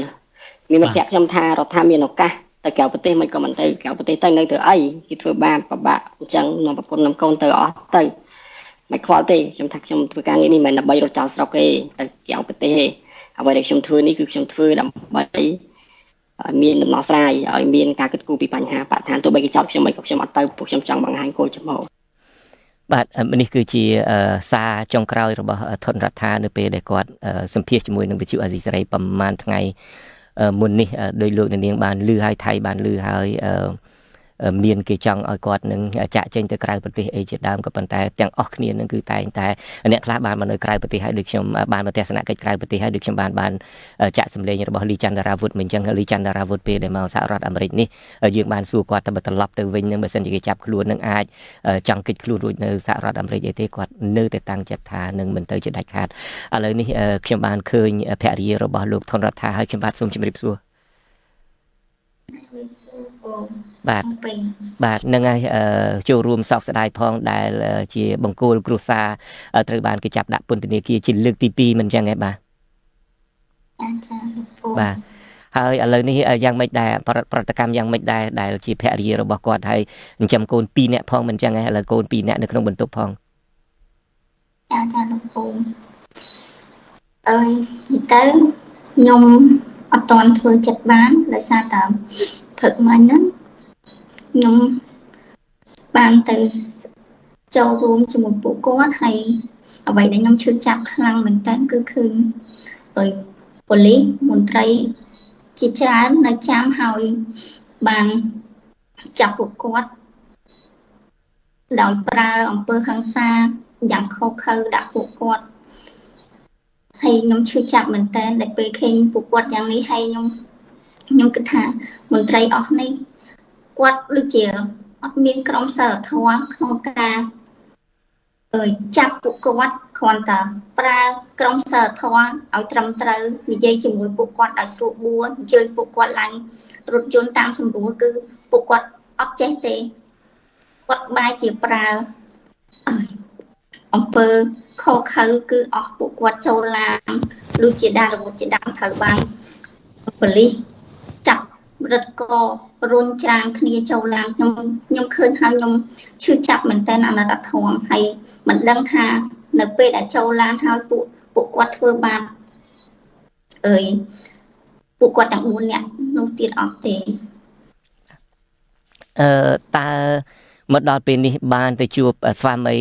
មានមិត្តភក្តិខ្ញុំថារដ្ឋាភិបាលមានឱកាសទៅក្រៅប្រទេសមិនក៏មិនទៅក្រៅប្រទេសទៅនៅទៅអីគេធ្វើបានពិបាកអញ្ចឹងនាំប្រពន្ធនាំកូនទៅអស់ទៅមិនខ្វល់ទេខ្ញុំថាខ្ញុំធ្វើការងារនេះមិនដើម្បីរត់ចោលស្រុកទេទៅក្រៅប្រទេសទេអ្វីដែលខ្ញុំធ្វើនេះគឺខ្ញុំធ្វើដើម្បីឲ្យមានដំណោះស្រាយឲ្យមានការគិតគូរពីបញ្ហាបរិស្ថានទោះបីគេចោទខ្ញុំមិនក៏ខ្ញុំអត់ទៅពួកខ្ញុំចង់បង្ហាញគោលចំហបាទនេះគឺជាសារចុងក្រោយរបស់ថនរដ្ឋានៅពេលដែលគាត់សម្ភាសជាមួយនឹងវិទ្យុអាស៊ីសេរីប្រហែលថ្ងៃមុននេះដោយលោកនាងបានលឺហើយថៃបានលឺហើយមានគេចង់ឲ្យគាត់នឹងចាក់ចេញទៅក្រៅប្រទេសអីជាដើមក៏ប៉ុន្តែទាំងអស់គ្នានឹងគឺតែងតែអ្នកខ្លះបានមកនៅក្រៅប្រទេសហើយដូចខ្ញុំបានមកទស្សនកិច្ចក្រៅប្រទេសហើយដូចខ្ញុំបានចាក់សម្លេងរបស់លីចន្ទរាវុធមិនអញ្ចឹងលីចន្ទរាវុធពេលដែលមកសហរដ្ឋអាមេរិកនេះយើងបានសួរគាត់ទៅត្រឡប់ទៅវិញនឹងបើសិនជាគេចាប់ខ្លួននឹងអាចចង់គេចខ្លួនរួចនៅសហរដ្ឋអាមេរិកអីទេគាត់នៅតែតាំងចិត្តថានឹងមិនទៅជាដាច់ខាតឥឡូវនេះខ្ញុំបានឃើញភរិយារបស់លោកថនរដ្ឋាហើយខ្ញុំបាទសូមជម្រាបសួរបាទនឹងហើយចូលរួមសោកស្ដាយផងដែលជាបង្គោលគ្រួសារត្រូវបានគេចាប់ដាក់ពន្ធនាគារជាលើកទី2មិនអញ្ចឹងទេបាទបាទហើយឥឡូវនេះយ៉ាងម៉េចដែរប្រតិកម្មយ៉ាងម៉េចដែរដែលជាភរិយារបស់គាត់ហើយចិញ្ចឹមកូន2នាក់ផងមិនអញ្ចឹងទេឥឡូវកូន2នាក់នៅក្នុងបន្ទប់ផងចាលោកពូអើយនិយាយទៅខ្ញុំអត់តន់ធ្វើចិត្តបានដោយសារតែព្រឹកមិញហ្នឹងខ្ញុំបានទៅចូលរួមជាមួយពួកគាត់ហើយអ្វីដែលខ្ញុំឈឺចាប់ខ្លាំងមែនតើគឺឃើញប៉ូលីសមន្ត្រីជាច្រើននៅចាំហើយបានចាប់ពួកគាត់ដោយប្រើអំពើហិង្សាយ៉ាងខុសខើដាក់ពួកគាត់ហើយខ្ញុំឈឺចាប់មែនតើដែលពេលឃើញពួកគាត់យ៉ាងនេះហើយខ្ញុំគិតថាមន្ត្រីអស់នេះគាត់ដូចជាអត់មានក្រមសីលធម៌ក្នុងការ ចាប់ពួកគាត់គ្រាន់តែប្រើក្រមសីលធម៌ឲ្យត្រឹមត្រូវនិយាយជាមួយពួកគាត់ឲ្យស្រួលបួរអញ្ជើញពួកគាត់ឡើងរថយន្តតាមសម្រួលគឺពួកគាត់អត់ចេះទេគាត់បែរជាប្រើអំពើខុសខើគឺអស់ពួកគាត់ចូលឡានដូចជាដារវុធជាដើមត្រូវបានប៉ូលីសចាប់រត់ករុញច្រានគ្នាចូលឡានខ្ញុំឃើញហើយខ្ញុំឈឺចាប់មែនតើអនុត្តធម៌ហើយមិនដឹងថានៅពេលដែលចូលឡានហើយពួកគាត់ធ្វើបាបពួកគាត់ទាំង4នាក់នោះទៀតអត់ទេតើមកដល់ពេលនេះបានទៅជួបស្វាមី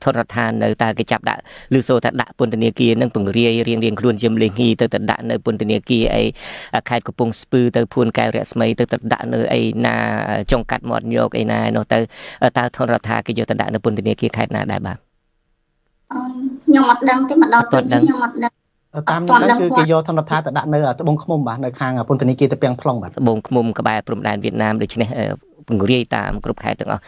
ធនរដ្ឋាននៅតើគេចាប់ដាក់ឬសូថាដាក់ពន្ធនាគារនឹងពង្រាយរៀងខ្លួនយឹមលេងហ៊ីទៅដាក់នៅពន្ធនាគារអីខេត្តកំពង់ស្ពឺទៅភួនកែវរស្មីទៅដាក់នៅអីណាចុងកាត់មាត់ញោកអីណានោះទៅតើធនរដ្ឋាគេយកទៅដាក់នៅពន្ធនាគារខេត្តណាដែរបាទខ្ញុំអត់ដឹងទេមកដល់ពេលនេះខ្ញុំអត់ដឹងតាមនេះគឺគេយកធនរដ្ឋាទៅដាក់នៅត្បូងឃ្មុំបាទនៅខាងពន្ធនាគារតាពាំង plong បាទត្បូងឃ្មុំក្បែរព្រំដែនវៀតណាមដូច្នេះពង្រាយតាមគ្រប់ខេត្តទាំងអស់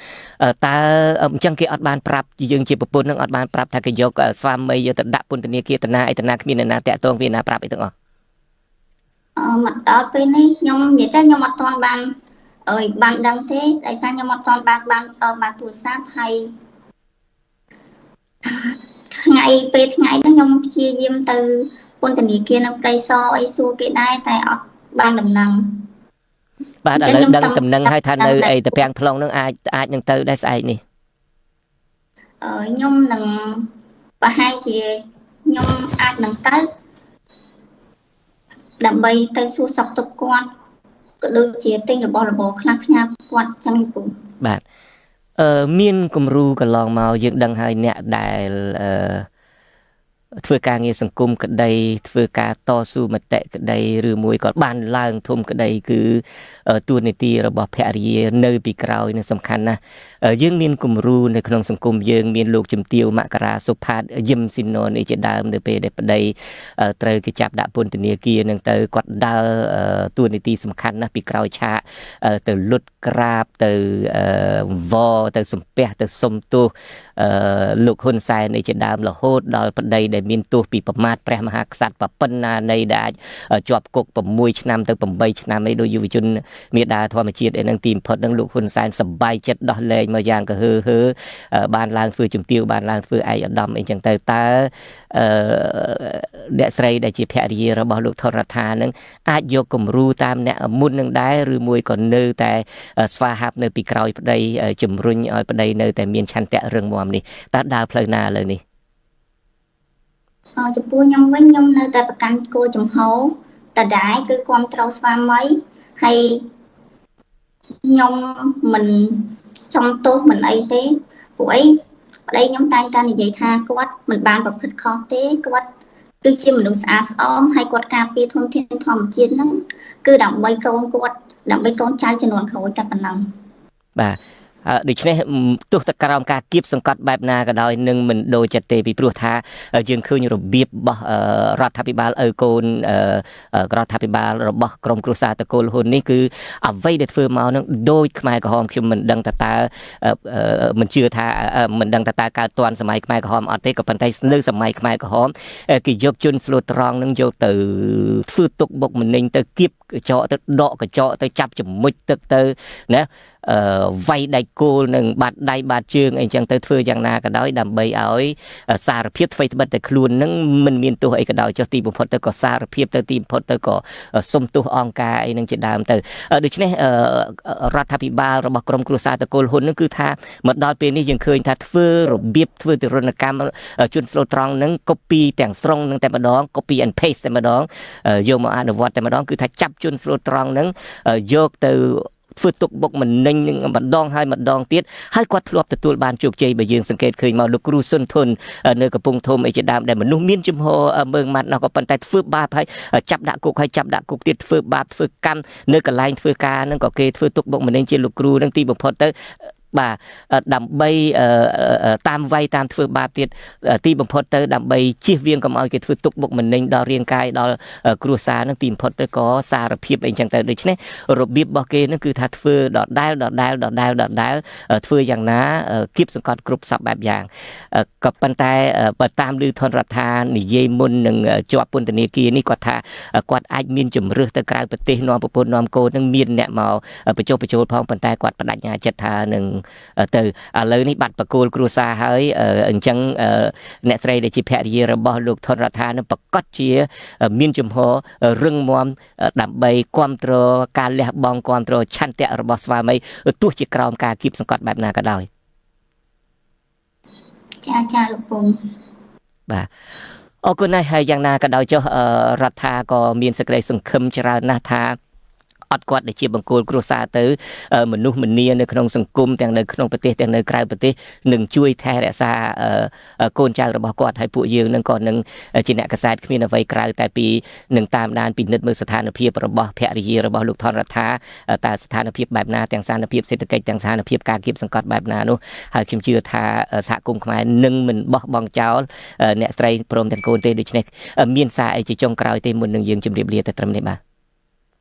តើអញ្ចឹងគេអត់បានប្រាប់យើងជាប្រពន្ធនឹងអត់បានប្រាប់ថាគេយកស្វាមីយកទៅដាក់ពន្ធនាគារតាណាអីតាណាគ្មានអ្នកណាតាក់ទងវាណាប្រាប់អីទាំងអស់មកដល់ពេលនេះខ្ញុំនិយាយទៅខ្ញុំអត់ទាន់បានដឹងទេដោយសារខ្ញុំអត់ទាន់បានទូរស័ព្ទហើយពេលថ្ងៃហ្នឹងខ្ញុំព្យាយាមទៅពន្ធនាគារនៅព្រៃសរអីសួរគេដែរតែអត់បានដំណឹងបាទឥឡូវដឹងដំណឹងហើយថានៅអីតាពាំង plong នឹងអាចនឹងទៅដែរស្អែកនេះខ្ញុំនឹងប្រហែលជាខ្ញុំអាចនឹងទៅដើម្បីទៅសួរសុខទុក្ខគាត់ក៏ដូចជាទិញរបស់របរខ្លះផ្ញើគាត់ចឹងពូបាទមានគំរូកន្លងមកយើងដឹងហើយអ្នកដែលធ្វើការងារសង្គមក្តីធ្វើការតស៊ូមតិក្តីឬមួយក៏បានឡើងធំក្តីគឺតួនាទីរបស់ភរិយានៅពីក្រោយនឹងសំខាន់ណាស់យើងមានគំរូនៅក្នុងសង្គមយើងមានលោកជំទាវមករាសុផាតយឹមស៊ីណូនេះជាដើមនៅពេលដែលប្តីត្រូវគេចាប់ដាក់ពន្ធនាគារនឹងទៅគាត់ដើរតួនាទីសំខាន់ណាស់ពីក្រោយឆាកទៅលុតក្រាបទៅវទៅសំពះទៅសុំទោសលោកហ៊ុនសែននេះជាដើមរហូតដល់ប្តីដែលមានទោសពីប្រមាថព្រះមហាក្សត្រប៉ុណ្ណានៃដែលអាចជាប់គុក6ឆ្នាំទៅ8ឆ្នាំឯដូចយុវជនមេដាធម្មជាតិឯនឹងទីបំផុតនឹងលោកហ៊ុនសែនសប្បាយចិត្តដោះលែងមកយ៉ាងកហើបានឡើងធ្វើជំទាវបានឡើងធ្វើឯកឧត្តមអីចឹងទៅតើអ្នកស្រីដែលជាភរិយារបស់លោកថនរដ្ឋានឹងអាចយកគំរូតាមអ្នកមុននឹងដែរឬមួយក៏នៅតែស្វាហាប់នៅពីក្រោយប្តីជំរុញឲ្យប្តីនៅតែមានឆន្ទៈរឹងមាំនេះតើដើរផ្លូវណាឥឡូវនេះចំពោះខ្ញុំវិញខ្ញុំនៅតែប្រកាន់គោលចំហតដែរគឺគ្រប់ត្រូវស្វាមីហើយខ្ញុំមិនចំទោសមិនអីទេព្រោះអីប្តីខ្ញុំតែងតែនិយាយថាគាត់មិនបានប្រព្រឹត្តខុសទេគាត់គឺជាមនុស្សស្អាតស្អំហើយគាត់ការពារធនធានធម្មជាតិហ្នឹងគឺដើម្បីកូនគាត់ដើម្បីកូនចៅជំនាន់ក្រោយតែប៉ុណ្ណឹងបាទដូច្នេះទោះតែក្រោមការគៀបសង្កត់បែបណាក៏ដោយនឹងមិនដូរចិត្តទេពីព្រោះថាយើងឃើញរបៀបរបស់រដ្ឋាភិបាលឪកូនរដ្ឋាភិបាលរបស់ក្រមគ្រួសារតកូលហ៊ុននេះគឺអ្វីដែលធ្វើមកនឹងដូចខ្មែរក្រហមខ្ញុំមិនដឹងតើមិនជឿថាមិនដឹងតើកើតទាន់សម័យខ្មែរក្រហមអត់ទេក៏ប៉ុន្តែនៅសម័យខ្មែរក្រហមគេយកជនស្លូតត្រង់នឹងយកទៅធ្វើទុកបុកម្នេញទៅគៀបកញ្ចក់ទៅដកកញ្ចក់ទៅចាប់ជំមុជទឹកទៅណាវាយដៃគោលនឹងបាត់ដៃបាត់ជើងអីចឹងទៅធ្វើយ៉ាងណាក៏ដោយដើម្បីឲ្យសារភាពថ្មីត្បិតតែខ្លួននឹងមិនមានទោសអីក៏ដោយចុះទីបំផុតទៅក៏សារភាពទៅទីបំផុតទៅក៏សុំទោសអង្គការអីនឹងជាដើមទៅដូច្នេះរដ្ឋាភិបាលរបស់ក្រមគ្រួសារតកូលហ៊ុននឹងគឺថាមកដល់ពេលនេះយើងឃើញថាធ្វើរបៀបធ្វើទរណកម្មជនស្លូតត្រង់នឹង copy ទាំងស្រុងនឹងតែម្ដង copy and paste តែម្ដងយកមកអនុវត្តតែម្ដងគឺថាចាប់ជនស្លូតត្រង់នឹងយកទៅធ្វើទុកបុកម្នេញនឹងម្ដងហើយម្ដងទៀតហើយគាត់ធ្លាប់ទទួលបានជោគជ័យបើយើងសង្កេតឃើញមកលោកគ្រូសុនធុននៅកំពង់ធំអីជាដើមដែលមនុស្សមានជំហរមើងម៉ាត់នោះក៏ប៉ុន្តែធ្វើបាបហើយចាប់ដាក់គុកហើយចាប់ដាក់គុកទៀតធ្វើបាបធ្វើកម្មនៅកន្លែងធ្វើការនឹងក៏គេធ្វើទុកបុកម្នេញជាលោកគ្រូនឹងទីបំផុតទៅ បាទដើម្បីតាមវាយតាមធ្វើបាបទៀតទីបំផុតទៅដើម្បីជៀសវាងកុំឲ្យគេធ្វើទុកបុកម្នេញដល់រាងកាយដល់គ្រួសារនឹងទីបំផុតទៅក៏សារភាពអីចឹងទៅដូច្នេះរបៀបរបស់គេនឹងគឺថាធ្វើដដែលធ្វើយ៉ាងណាគៀបសង្កត់គ្រប់សពបែបយ៉ាងក៏ប៉ុន្តែបើតាមឮធនរដ្ឋានិយាយមុននឹងជាប់ពន្ធនាគារនេះគាត់ថាគាត់អាចមានជំរឿសទៅក្រៅប្រទេសនាំប្រពន្ធនាំកូននឹងមានអ្នកមកបញ្ចុះបញ្ចូលផងប៉ុន្តែគាត់បដិញ្ញាចិត្តថានឹងទៅឥឡូវនេះបាត់បកគោលគ្រួសារហើយអញ្ចឹងអ្នកស្រីដែលជាភរិយារបស់លោកធនរដ្ឋានឹងប្រកាសជាមានជំហររឹងមាំដើម្បីគ្រប់គ្រងការលះបង់គ្រប់គ្រងឆន្ទៈរបស់ស្វាមីទោះជាក្រោមការគៀបសង្កត់បែបណាក៏ដោយចាលោកពងបាទអរគុណណាស់ហើយយ៉ាងណាក៏ដោយចុះរដ្ឋាក៏មានសេចក្តីសង្ឃឹមច្រើនណាស់ថាអត់គាត់ដែលជាបង្គោលគ្រួសារទៅមនុស្សម្នានៅក្នុងសង្គមទាំងនៅក្នុងប្រទេសទាំងនៅក្រៅប្រទេសនឹងជួយថែរក្សាកូនចៅរបស់គាត់ហើយពួកយើងនឹងក៏នឹងជាអ្នកកសែតគ្មានអ្វីក្រៅតែពីនឹងតាមដានពិនិត្យមើលស្ថានភាពរបស់ភរិយារបស់លោកថនរដ្ឋាតើស្ថានភាពបែបណាទាំងស្ថានភាពសេដ្ឋកិច្ចទាំងស្ថានភាពការគៀបសង្កត់បែបណានោះហើយខ្ញុំជឿថាសហគមន៍ខ្មែរនឹងមិនបោះបង់ចោលអ្នកស្រីព្រមទាំងកូនទេដូច្នេះមានសារអីជាចុងក្រោយទេមុននឹងយើងជម្រាបលាទៅត្រឹមនេះបាទ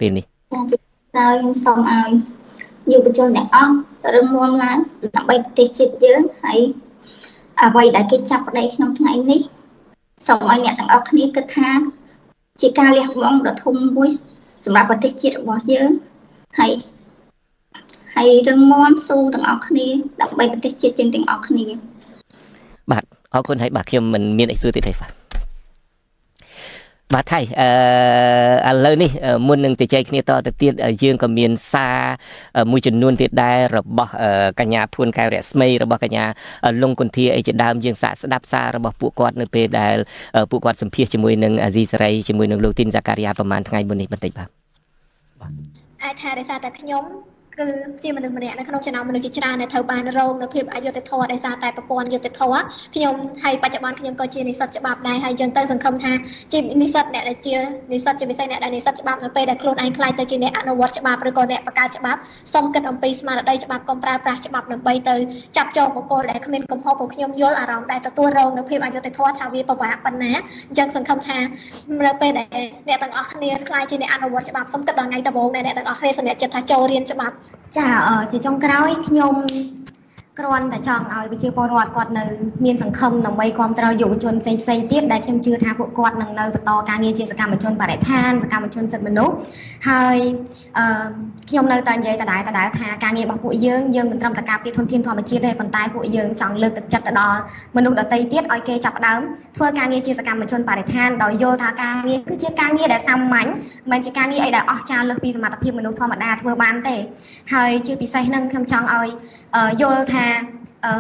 ពេលនេះហើយខ្ញុំសូមឲ្យយុវជនទាំងអស់រឹងមាំឡើងដើម្បីប្រទេសជាតិយើងហើយអ្វីដែលគេចាប់ប្តីក្នុងថ្ងៃនេះសូមឲ្យអ្នកទាំងអស់គ្នាគិតថាជាការលះបង់ដ៏ធំមួយសម្រាប់ប្រទេសជាតិរបស់យើងហើយរឹងមាំស៊ូទាំងអស់គ្នាដើម្បីប្រទេសជាតិយើងទាំងអស់គ្នាបាទអរគុណហើយបាទខ្ញុំមិនមានអីសួរទៀតទេបាទថៃឥឡូវនេះមុននឹងទៅចែកគ្នាតទៅទៀតយើងក៏មានសារមួយចំនួនទៀតដែររបស់កញ្ញាភួនកែវរស្មីរបស់កញ្ញាលងគុន្ធាអីជាដើមយើងសាកស្ដាប់សាររបស់ពួកគាត់នៅពេលដែលពួកគាត់សម្ភាសជាមួយនឹងអាស៊ីសេរីជាមួយនឹងលោកទីនសាការីយ៉ាប្រហែលថ្ងៃមុននេះបន្តិចបាទអាចថាដោយសារតែខ្ញុំគឺជាមនុស្សម្នាក់នៅក្នុងចំណោមមនុស្សជាច្រើនដែលត្រូវបានរងនៅភាពអយុត្តិធម៌ដោយសារតែប្រព័ន្ធយុត្តិធម៌ខ្ញុំហើយបច្ចុប្បន្នខ្ញុំក៏ជានិស្សិតច្បាប់ដែរហើយយើងទៅសង្ឃឹមថាជានិស្សិតអ្នកដែលជានិស្សិតជាពិសេសអ្នកដែលនិស្សិតច្បាប់នៅពេលដែលខ្លួនឯងខ្លាចទៅជាអ្នកអនុវត្តច្បាប់ឬក៏អ្នកបង្កើតច្បាប់សូមគិតអំពីស្មារតីច្បាប់កុំប្រើប្រាស់ច្បាប់ដើម្បីទៅចាប់ចងបុគ្គលដែលគ្មានកំហុសពួកខ្ញុំយល់អារម្មណ៍ដែលទទួលរងនៅភាពអយុត្តិធម៌ថាវាពិបាកប៉ុណ្ណាអញ្ចឹងសង្ឃឹមថានៅពេលដែលអ្នកទាំងអស់គ្នាខ្លាចជាអ្នកអនុវត្តច្បាប់សូមគិតដល់ថ្ងៃដំបូងដែលអ្នកទាំងអស់គ្នាសម្រេចចិត្តថាចូលរៀនច្បាប់ចាជាចុងក្រោយខ្ញុំគ្រាន់តែចង់ឲ្យប្រជាពលរដ្ឋគាត់នៅមានសង្ឃឹមដើម្បីគ្រប់គ្រងយុវជនផ្សេងទៀតដែលខ្ញុំជឿថាពួកគាត់នឹងនៅបន្តការងារជាសកម្មជនបរិស្ថានសកម្មជនសិទ្ធិមនុស្សហើយខ្ញុំនៅតែនិយាយដដែលថាការងាររបស់ពួកយើងមិនត្រឹមតែការពារធនធានធម្មជាតិទេប៉ុន្តែពួកយើងចង់លើកទឹកចិត្តទៅដល់មនុស្សដទៃទៀតឲ្យគេចាប់ផ្ដើមធ្វើការងារជាសកម្មជនបរិស្ថានដោយយល់ថាការងារគឺជាការងារដែលសាមញ្ញមិនមែនជាការងារអីដែលអស្ចារ្យលើសពីសមត្ថភាពមនុស្សធម្មតាធ្វើបានទេហើយជាពិសេសនឹងខ្ញុំចង់ឲ្យយល់ថា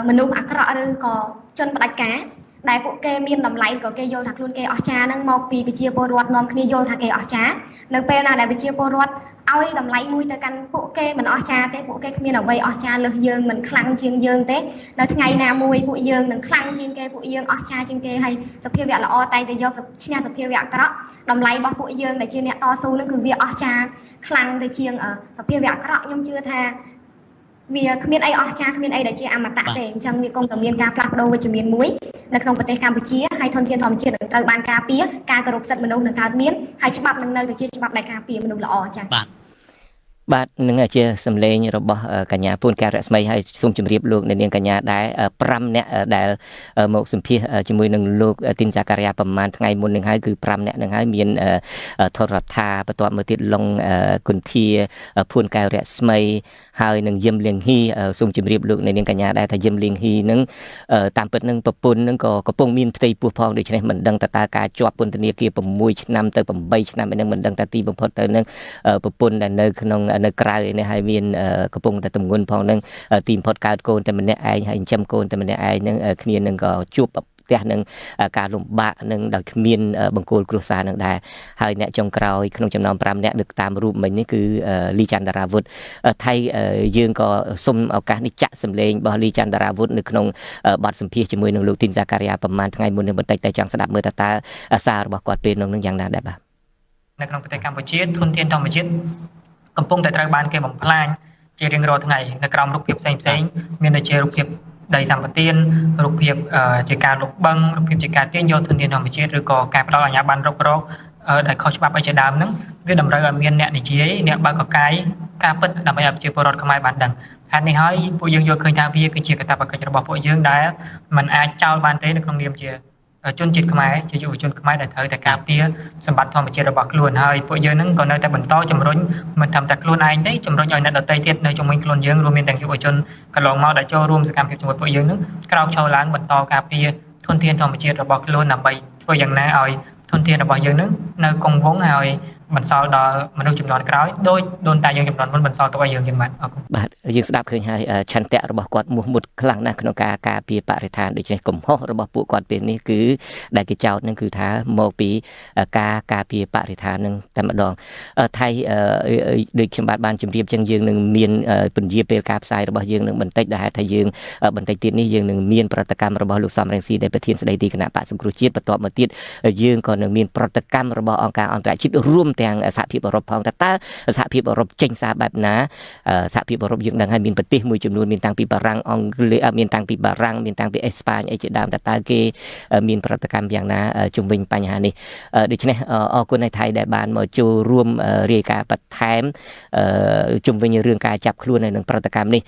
មនុស្សអាក្រក់ឬក៏ជនផ្ដាច់ការដែលពួកគេមានតម្លៃក៏គេយល់ថាខ្លួនគេអស្ចារ្យហ្នឹងមកពីប្រជាពលរដ្ឋនាំគ្នាយល់ថាគេអស្ចារ្យនៅពេលណាដែលប្រជាពលរដ្ឋឲ្យតម្លៃមួយទៅកាន់ពួកគេមិនអស្ចារ្យទេពួកគេគ្មានអ្វីអស្ចារ្យលើសយើងមិនខ្លាំងជាងយើងទេនៅថ្ងៃណាមួយពួកយើងនឹងខ្លាំងជាងគេពួកយើងអស្ចារ្យជាងគេហើយសភាវៈល្អតែទៅយកឈ្នះសភាវៈអាក្រក់តម្លៃរបស់ពួកយើងដែលជាអ្នកតស៊ូនឹងគឺវាអស្ចារ្យខ្លាំងទៅជាងសភាវៈអាក្រក់ខ្ញុំជឿថាវាគ្មានអីអស្ចារ្យគ្មានអីដែលជាអមតៈទេអញ្ចឹងវាគង់តែមានការផ្លាស់ប្ដូរវិជ្ជមានមួយនៅក្នុងប្រទេសកម្ពុជាហើយធនធានធម្មជាតិនឹងត្រូវបានការពារការគោរពសិទ្ធិមនុស្សនឹងកើតមានហើយច្បាប់នឹងនៅតែជាច្បាប់ដែលការពារមនុស្សល្អចា៎បាទនឹងជាសម្លេងរបស់កញ្ញាពូនកែវរស្មីហើយសូមជម្រាបលោកអ្នកនាងកញ្ញាដែរ5នាក់ដែលមកសម្ភាសជាមួយនឹងលោកទីនសាការីយ៉ាប្រហែលថ្ងៃមុននឹងហើយគឺ5នាក់នឹងហើយមានធនរដ្ឋាបន្ទាប់មកទៀតឡុងគុន្ធាភួនកែវរស្មីហើយនឹងយឹមលៀងហ៊ីសូមជម្រាបលោកអ្នកនាងកញ្ញាដែរថាយឹមលៀងហ៊ីនឹងតាមពិតនឹងប្រពន្ធនឹងក៏កំពុងមានផ្ទៃពោះផងដូច្នេះមិនដឹងតើការជាប់ពន្ធនាគារ6ឆ្នាំទៅ8ឆ្នាំឯនឹងមិនដឹងថាទីបំផុតទៅនឹងប្រពន្ធដែលនៅក្នុងនៅក្រៅនេះហើយមានកំពុងតែទម្ងន់ផងនឹងទីបំផុតកើតកូនតែម្នាក់ឯងហើយចិញ្ចឹមកូនតែម្នាក់ឯងនឹងគ្នានឹងក៏ជួបផ្ទះនឹងការលំបាកនឹងដោយគ្មានបង្គោលគ្រួសារនឹងដែរហើយអ្នកចុងក្រោយក្នុងចំណោម5អ្នកដឹកតាមរូបមិញនេះគឺលីចន្ទរាវុធថៃយើងក៏សូមឱកាសនេះចាក់សម្លេងរបស់លីចន្ទរាវុធនៅក្នុងបទសម្ភាសជាមួយនឹងលោកទីនសាការីយ៉ាប្រហែលថ្ងៃមុននឹងបន្តិចតែចង់ស្ដាប់មើលតើសាររបស់គាត់ពេលនោះនឹងយ៉ាងណាដែរបាទនៅក្នុងប្រទេសកម្ពុជាធនធានធម្មជាតិកំពុងតែត្រូវបានគេបំផ្លាញ ជារៀងរាល់ថ្ងៃនៅក្រោមរូបភាពផ្សេងមានដូចជារូបភាពដីសម្បទានរូបភាពជាការលុបបង្ករូបភាពជាការទាញយកធនធានធម្មជាតិឬក៏ការផ្ដល់អាជ្ញាប័ណ្ណរុករកដែលខុសច្បាប់អីជាដើមហ្នឹងវាតម្រូវឲ្យមានអ្នកនិយាយអ្នកបើកកកាយការពិតដើម្បីឲ្យប្រជាពលរដ្ឋខ្មែរបានដឹងហេតុនេះហើយពួកយើងយល់ឃើញថាវាគឺជាកាតព្វកិច្ចរបស់ពួកយើងដែលមិនអាចចោលបានទេនៅក្នុងនាមជាជនជាតិខ្មែរជាយុវជនខ្មែរដែលត្រូវតែការពារសម្បត្តិធម្មជាតិរបស់ខ្លួនហើយពួកយើងនឹងក៏នៅតែបន្តជំរុញមិនត្រឹមតែខ្លួនឯងទេជំរុញឲ្យអ្នកដទៃទៀតនៅជុំវិញខ្លួនយើងរួមមានទាំងយុវជនកន្លងមកដែលចូលរួមសកម្មភាពជាមួយពួកយើងនឹងក្រោកឈរឡើងបន្តការពារធនធានធម្មជាតិរបស់ខ្លួនដើម្បីធ្វើយ៉ាងណាឲ្យធនធានរបស់យើងនឹងនៅគង់វង្សហើយបន្សល់ដល់មនុស្សជំនាន់ក្រោយដោយដូនតាយើងជំនាន់មុនបន្សល់ទុកឲ្យយើងបាទអរគុណបាទយើងស្ដាប់ឃើញហើយឆន្ទៈរបស់គាត់មោះមុតខ្លាំងណាស់ក្នុងការការពារបរិស្ថានដូច្នេះកំហុសរបស់ពួកគាត់ពេលនេះគឺដែលគេចោទនឹងគឺថាមកពីការការពារបរិស្ថាននឹងតែម្ដងថៃដូចខ្ញុំបានជម្រាបចឹងយើងនឹងមានពន្យាពេលការផ្សាយរបស់យើងនឹងបន្តិចដែលហេតុថាយើងបន្តិចទៀតនេះយើងនឹងមានប្រតិកម្មរបស់លោកសំរងស៊ីដែលប្រធានស្ដីទីគណៈបក្សសង្គ្រោះជាតិបន្ទាប់មកទៀតយើងក៏នឹងមានប្រតិកម្មរបស់អង្គការអន្តរជាតិរួមទាំងសហភាពអឺរ៉ុបផងតើសហភាពអឺរ៉ុបចេញសារបែបណាសហភាពអឺរ៉ុបយើងដឹងហើយមានប្រទេសមួយចំនួនមានតាំងពីបារាំងអង់គ្លេសមានតាំងពីបារាំងមានតាំងពីអេស្ប៉ាញអីជាដើមតើគេមានប្រតិកម្មយ៉ាងណាជំវិញបញ្ហានេះដូច្នេះអរគុណឲ្យថៃដែលបានមកចូលរួមរាយការណ៍បន្ថែមជំវិញរឿងការចាប់ខ្លួននៅនឹងប្រតិកម្មនេះ